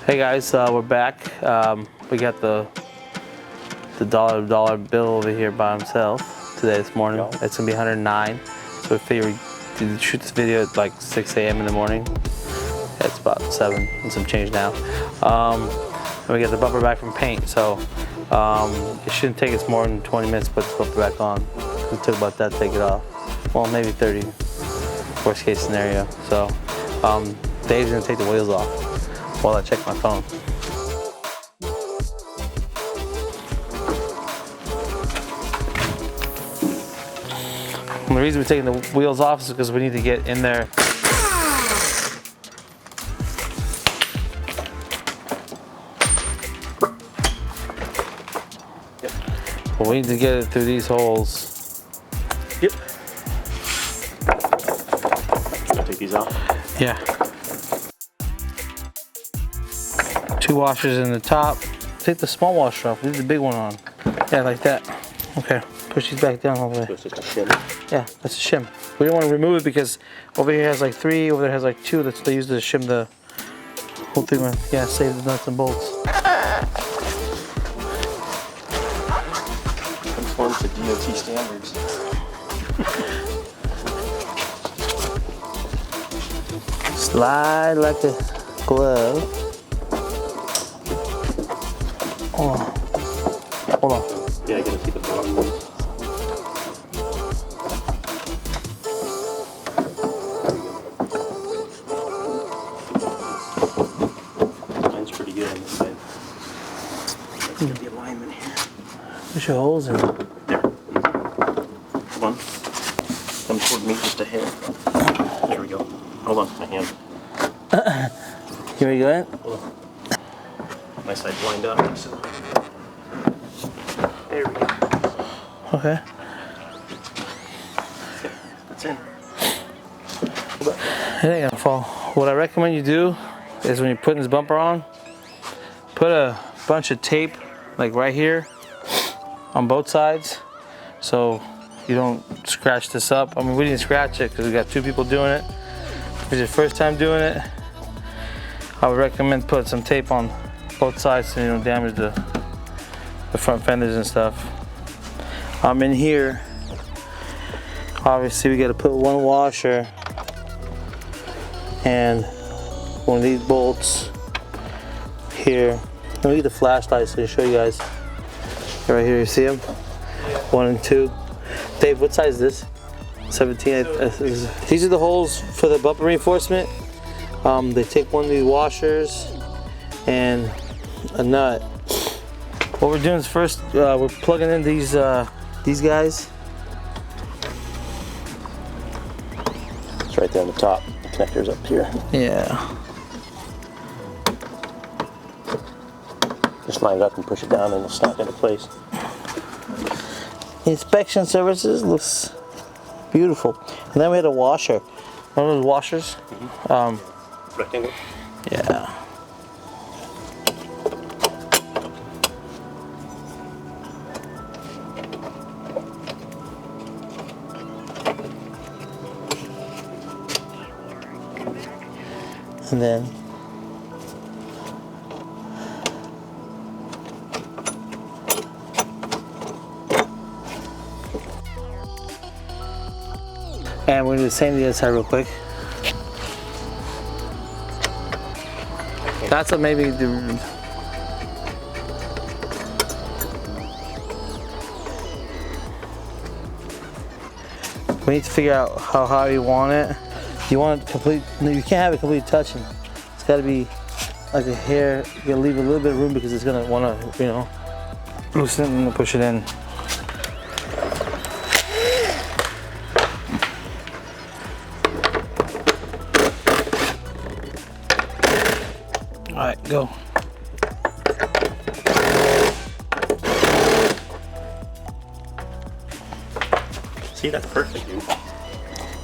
Hey guys, we're back. We got the dollar bill over here by himself today this morning. It's gonna be 109. So we figured we'd shoot this video at like 6 a.m. in the morning. It's about 7 and some change now. And we got the bumper back from paint, so it shouldn't take us more than 20 minutes to put the bumper back on. It took about that to take it off. Well, maybe 30, worst case scenario. So Dave's gonna take the wheels off while I check my phone. And the reason we're taking the wheels off is because we need to get in there. Yep. Well, we need to get it through these holes. Yep. Should I take these off? Yeah. 2 washers in the top. Take the small washer off. Leave the big one on. Yeah, like that. Okay. Push these back down all the way. So it's just a shim. Yeah, that's a shim. We don't want to remove it because over here has like 3, over there has like 2. That's they use to shim the whole thing with. Yeah, save the nuts and bolts. Conform to DOT standards. Slide like a glove. Hold on. Hold on. Yeah, I gotta see the bottom ones. Mine's pretty good on this side. Let's get the alignment here. There's your holes in it. There. Come on. Come toward me just a hair. There we go. Hold on, my hand. You ready to go in? Hold on. My side's lined up, so. There we go. Okay. That's in. It ain't gonna fall. What I recommend you do is when you're putting this bumper on, put a bunch of tape like right here on both sides so you don't scratch this up. I mean, we didn't scratch it because we got 2 people doing it. If it's your first time doing it, I would recommend put some tape on both sides so you don't damage the front fenders and stuff. I'm in here. Obviously, we got to put 1 washer and 1 of these bolts here. Let me get the flashlight so I can show you guys. Right here, you see them? 1 and 2. Dave, what size is this? 17. These are the holes for the bumper reinforcement. They take 1 of these washers and a nut. What we're doing is first we're plugging in these guys. It's right there on the top. The connector's up here. Yeah. Just line it up and push it down and it'll snap into place. Inspection services looks beautiful. And then we had a washer. One of those washers. Rectangle? Yeah. And then and we're gonna do the same to the other side real quick. That's what maybe the we need to figure out how high you want it. You want it complete, no, you can't have it completely touching. It's gotta be like a hair. You gotta leave a little bit of room because it's gonna wanna, you know, loosen it and push it in. All right, go. See, that's perfect, dude.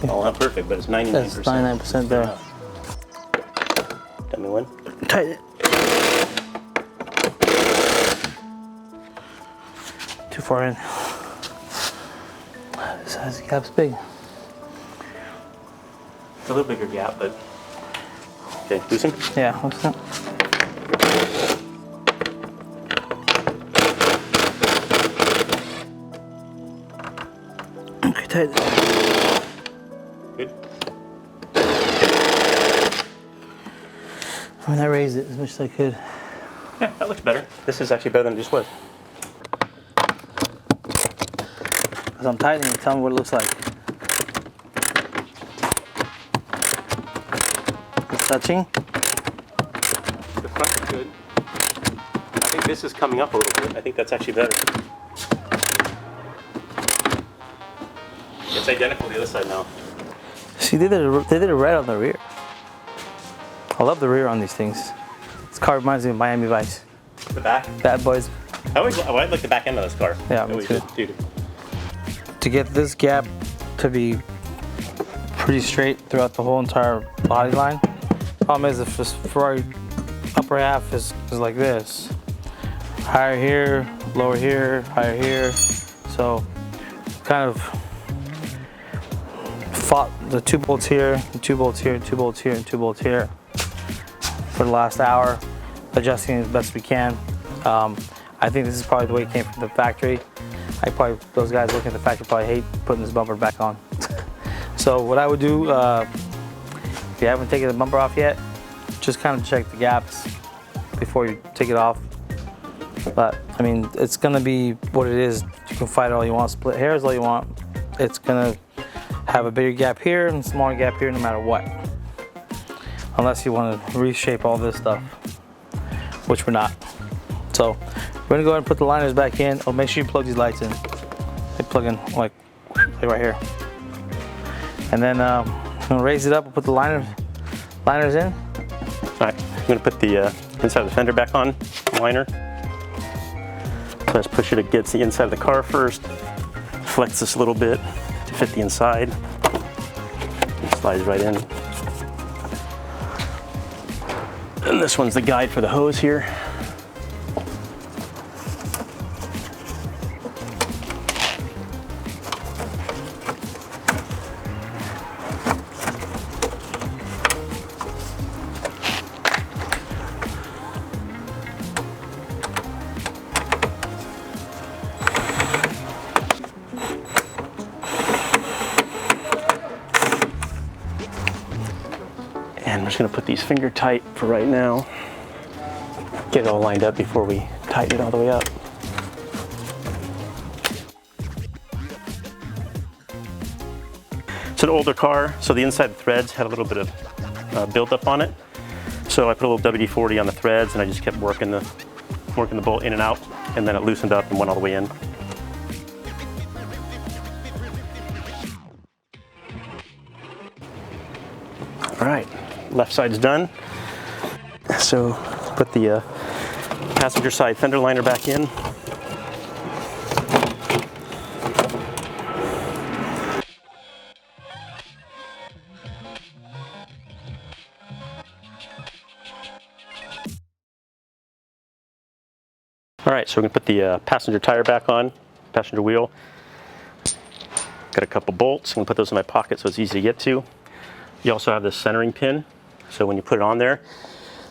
Well, not perfect, but it's 99%. That's 99% there. Tell me when. Tighten it. Too far in. This size of the gap's big. It's a little bigger gap, but okay, loosen. Yeah, loosen it. tighten. Good. I mean, I raised it as much as I could. Yeah, that looks better. This is actually better than it just was. As I'm tightening it, tell me what it looks like. It's touching. The front is good. I think this is coming up a little bit. I think that's actually better. It's identical to the other side now. See, they did it right on the rear. I love the rear on these things. This car reminds me of Miami Vice. The back? Bad Boys. I like the back end of this car. Yeah, me too. Dude. To get this gap to be pretty straight throughout the whole entire body line. Problem is, if this Ferrari upper half is like this, higher here, lower here, higher here, so kind of fought the 2 bolts here, and 2 bolts here, and 2 bolts here, and 2 bolts here for the last hour, adjusting as best we can. I think this is probably the way it came from the factory. Those guys working at the factory probably hate putting this bumper back on. So what I would do, if you haven't taken the bumper off yet, just kind of check the gaps before you take it off. But I mean, it's gonna be what it is. You can fight it all you want, split hairs all you want. It's gonna have a bigger gap here and a smaller gap here no matter what. Unless you want to reshape all this stuff, which we're not. So we're gonna go ahead and put the liners back in. Oh, make sure you plug these lights in. They plug in like right here. And then I'm gonna raise it up and put the liners in. All right, I'm gonna put the inside of the fender back on, liner. So let's push it against the inside of the car first. Flex this a little bit to fit the inside. It slides right in. And this one's the guide for the hose here. And I'm just gonna put these finger tight for right now. Get it all lined up before we tighten it all the way up. It's an older car, so the inside of the threads had a little bit of buildup on it. So I put a little WD-40 on the threads and I just kept working the bolt in and out, and then it loosened up and went all the way in. All right, left side's done. So put the passenger side fender liner back in. All right, so we're gonna put the passenger tire back on, passenger wheel. Got a couple bolts, I'm gonna put those in my pocket so it's easy to get to. You also have this centering pin, so when you put it on there,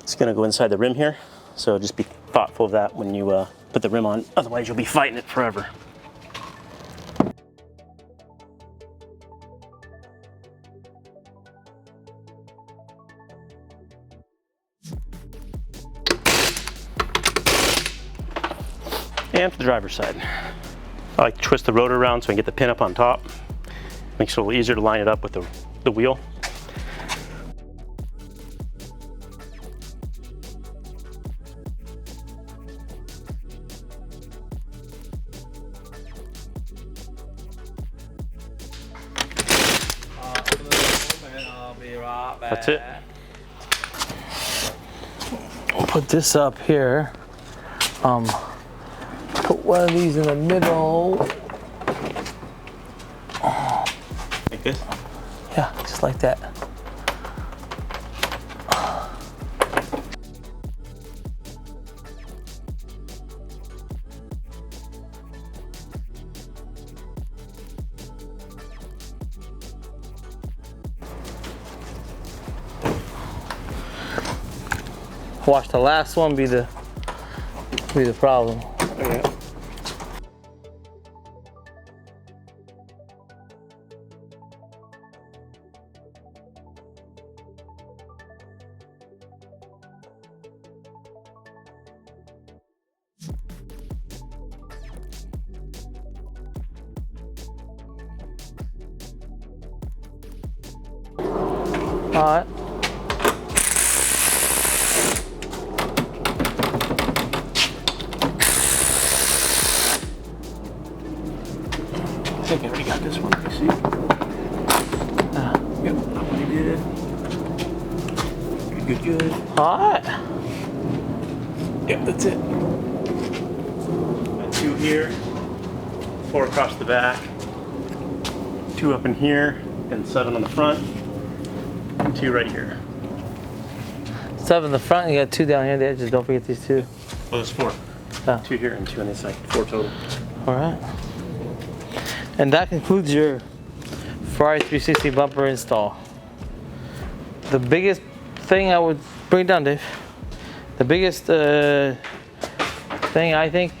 it's gonna go inside the rim here. So just be thoughtful of that when you put the rim on, otherwise you'll be fighting it forever. And for the driver's side, I like to twist the rotor around so I can get the pin up on top. Makes it a little easier to line it up with the wheel. That's it. We'll put this up here. Put one of these in the middle. Like this? Yeah, just like that. Watch the last one be the problem. Oh, yeah. Alright. I think I already got this one. Let me see. Yep, pretty good. Good. Alright. Yep, that's it. Got 2 here, 4 across the back, 2 up in here, and 7 on the front, and 2 right here. 7 in the front, you got 2 down here, the edges. Don't forget these 2. Well, there's 4. Oh. 2 here and 2 on this side. 4 total. Alright. And that concludes your Ferrari 360 bumper install. The biggest thing I would bring it down, Dave. The biggest thing I think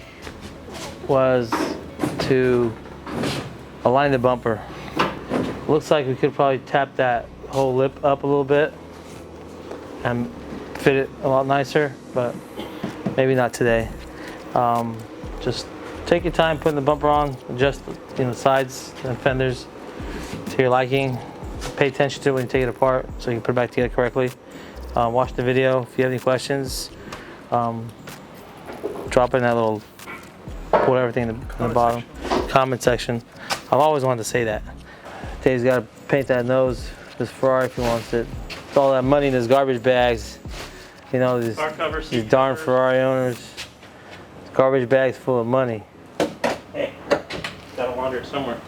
was to align the bumper. Looks like we could probably tap that whole lip up a little bit and fit it a lot nicer, but maybe not today. Just take your time putting the bumper on, adjust the sides and fenders to your liking. Pay attention to it when you take it apart so you can put it back together correctly. Watch the video. If you have any questions, drop it in that little whatever thing in the bottom comment section. I've always wanted to say that. Dave's got to paint that nose, this Ferrari, if he wants it. With all that money in his garbage bags, you know, these darn Ferrari owners. Garbage bags full of money. Hey, gotta launder it somewhere.